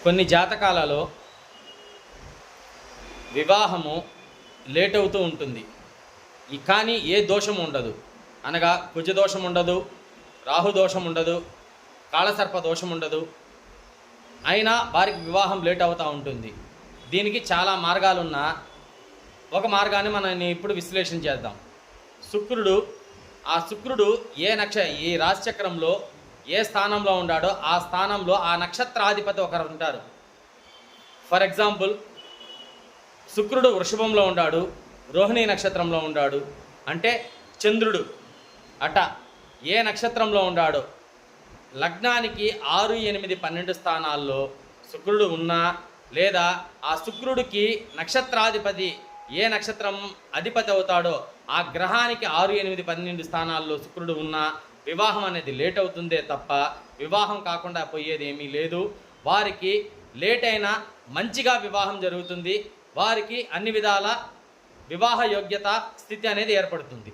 కొన్ని జాతకాలలో వివాహము లేట్ అవుతూ ఉంటుంది. కానీ ఏ దోషం ఉండదు. అనగా కుజదోషం ఉండదు, రాహుదోషం ఉండదు, కాళసర్ప దోషం ఉండదు. అయినా వారికి వివాహం లేట్ అవుతూ ఉంటుంది. దీనికి చాలా మార్గాలున్నా ఒక మార్గాన్ని మనం ఇప్పుడు విశ్లేషణ చేద్దాం. శుక్రుడు ఈ రాశిచక్రంలో ఏ స్థానంలో ఉన్నాడో ఆ స్థానంలో ఆ నక్షత్రాధిపతి ఒకరు ఉంటారు. ఫర్ ఎగ్జాంపుల్, శుక్రుడు వృషభంలో ఉన్నాడు, రోహిణి నక్షత్రంలో ఉన్నాడు అంటే చంద్రుడు ఏ నక్షత్రంలో ఉన్నాడో లగ్నానికి 6, 8, 12 స్థానాల్లో శుక్రుడు ఉన్నా, లేదా ఆ శుక్రుడికి నక్షత్రాధిపతి ఏ నక్షత్రం అధిపతి అవుతాడో ఆ గ్రహానికి 6, 8, 12 స్థానాల్లో శుక్రుడు ఉన్నా వివాహం అనేది లేట్ అవుతుందే తప్ప వివాహం కాకుండా పోయేది ఏమీ లేదు. వారికి లేట్ అయినా మంచిగా వివాహం జరుగుతుంది. వారికి అన్ని విధాల వివాహ యోగ్యత స్థితి అనేది ఏర్పడుతుంది.